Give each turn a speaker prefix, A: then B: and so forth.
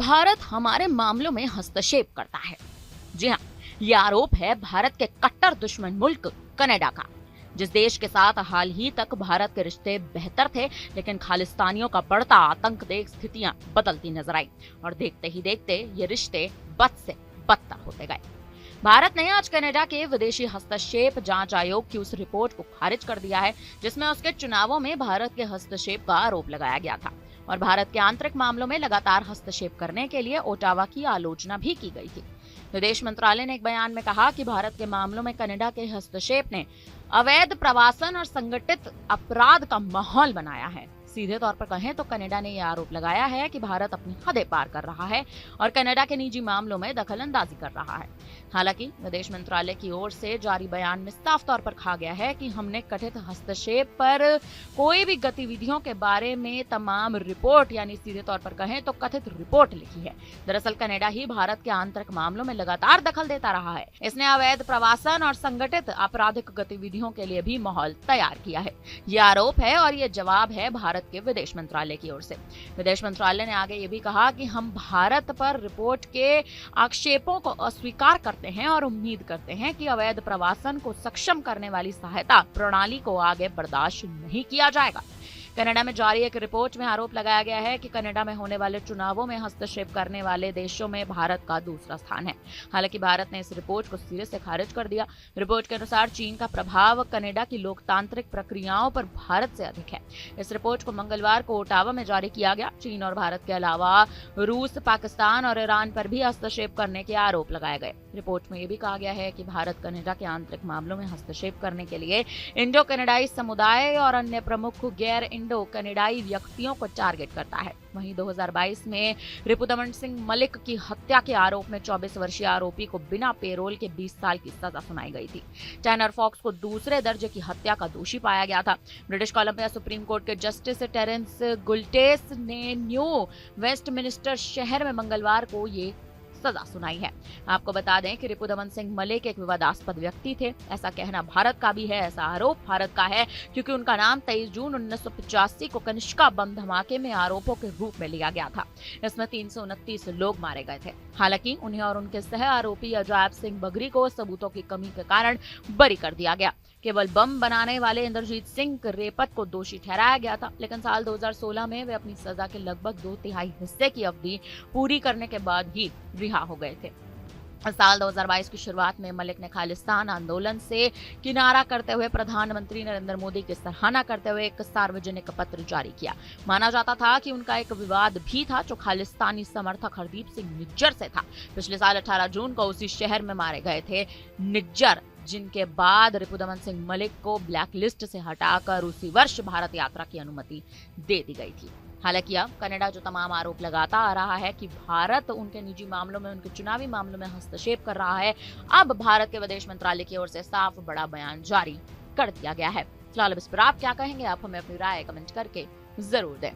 A: भारत हमारे मामलों में हस्तक्षेप करता है। जी हाँ, ये आरोप है भारत के कट्टर दुश्मन मुल्क कनाडा का, जिस देश के साथ हाल ही तक भारत के रिश्ते बेहतर थे, लेकिन खालिस्तानियों का बढ़ता आतंक देख स्थितियां बदलती नजर आई और देखते ही देखते ये रिश्ते बद से बदतर होते गए। भारत ने आज कनाडा के विदेशी हस्तक्षेप जांच आयोग की उस रिपोर्ट को खारिज कर दिया है, जिसमें उसके चुनावों में भारत के हस्तक्षेप का आरोप लगाया गया था और भारत के आंतरिक मामलों में लगातार हस्तक्षेप करने के लिए ओटावा की आलोचना भी की गई थी। विदेश मंत्रालय ने एक बयान में कहा कि भारत के मामलों में कनाडा के हस्तक्षेप ने अवैध प्रवासन और संगठित अपराध का माहौल बनाया है। सीधे तौर पर कहें तो कनाडा ने यह आरोप लगाया है कि भारत अपनी हदें पार कर रहा है और कनाडा के निजी मामलों में दखलंदाजी कर रहा है। हालांकि विदेश मंत्रालय की ओर से जारी बयान में साफ तौर पर कहा गया है कि हमने कथित हस्तक्षेप पर कोई भी गतिविधियों के बारे में तमाम रिपोर्ट, यानी सीधे तौर पर कहें तो कथित रिपोर्ट लिखी है। दरअसल कनाडा ही भारत के आंतरिक मामलों में लगातार दखल देता रहा है। इसने अवैध प्रवासन और संगठित आपराधिक गतिविधियों के लिए भी माहौल तैयार किया है। ये आरोप है और ये जवाब है भारत के विदेश मंत्रालय की ओर से। विदेश मंत्रालय ने आगे ये भी कहा कि हम भारत पर रिपोर्ट के आक्षेपों को अस्वीकार करते हैं और उम्मीद करते हैं कि अवैध प्रवासन को सक्षम करने वाली सहायता प्रणाली को आगे बर्दाश्त नहीं किया जाएगा। कनाडा में जारी एक रिपोर्ट में आरोप लगाया गया है कि कनाडा में होने वाले चुनावों में हस्तक्षेप करने वाले देशों में भारत का दूसरा स्थान है। हालांकि भारत ने इस रिपोर्ट को सिरे से खारिज कर दिया। रिपोर्ट के अनुसार चीन का प्रभाव कनाडा की लोकतांत्रिक प्रक्रियाओं पर भारत से अधिक है। इस रिपोर्ट को मंगलवार को ओटावा में जारी किया गया। चीन और भारत के अलावा रूस, पाकिस्तान और ईरान पर भी हस्तक्षेप करने के आरोप लगाए गए। रिपोर्ट में यह भी कहा गया है कि भारत कनाडा के आंतरिक मामलों में हस्तक्षेप करने के लिए इंडो कनाडाई समुदाय और अन्य प्रमुख गैर इंडो कनाडाई व्यक्तियों को टारगेट करता है। वहीं 2022 में रिपुदमन सिंह मलिक की हत्या के आरोप में 24 वर्षीय आरोपी को बिना पेरोल के 20 साल की सजा सुनाई गई थी। टैनर फॉक्स को दूसरे दर्जे की हत्या का दोषी पाया गया था। ब्रिटिश कोलंबिया सुप्रीम कोर्ट के जस्टिस टेरेंस गुल्टेस ने न्यू वेस्टमिनिस्टर शहर में मंगलवार को ये सजा सुनाई है। आपको बता दें कि रिपुदमन सिंह मलिक एक विवादास्पद व्यक्ति थे। ऐसा कहना भारत का भी है। ऐसा आरोप भारत का है क्योंकि उनका नाम 23 जून 1985 को कनिष्का बम धमाके में आरोपों के रूप में लिया गया था। इसमें 329 लोग मारे गए थे। हालांकि उन्हें और उनके सह आरोपी अजायब सिंह बगरी को सबूतों की कमी के कारण बरी कर दिया गया। केवल बम बनाने वाले इंद्रजीत सिंह रेपत को दोषी ठहराया गया था, लेकिन साल 2016 में वे अपनी सजा के लगभग 2/3 हिस्से की अवधि पूरी करने के बाद ही रिहा हो गए थे। साल 2022 की शुरुआत में मलिक ने खालिस्तान आंदोलन से किनारा करते हुए प्रधानमंत्री नरेंद्र मोदी की सराहना करते हुए एक सार्वजनिक पत्र जारी किया। माना जाता था कि उनका एक विवाद भी था जो खालिस्तानी समर्थक हरदीप सिंह निज्जर से था। पिछले साल 18 जून को उसी शहर में मारे गए थे निज्जर, जिनके बाद रिपुदमन सिंह मलिक को ब्लैक लिस्ट से हटाकर उसी वर्ष भारत यात्रा की अनुमति दे दी गई थी। हालांकि अब कनाडा जो तमाम आरोप लगाता आ रहा है कि भारत उनके निजी मामलों में, उनके चुनावी मामलों में हस्तक्षेप कर रहा है, अब भारत के विदेश मंत्रालय की ओर से साफ बड़ा बयान जारी कर दिया गया है। फिलहाल इस पर आप क्या कहेंगे? आप हमें अपनी राय कमेंट करके जरूर दें।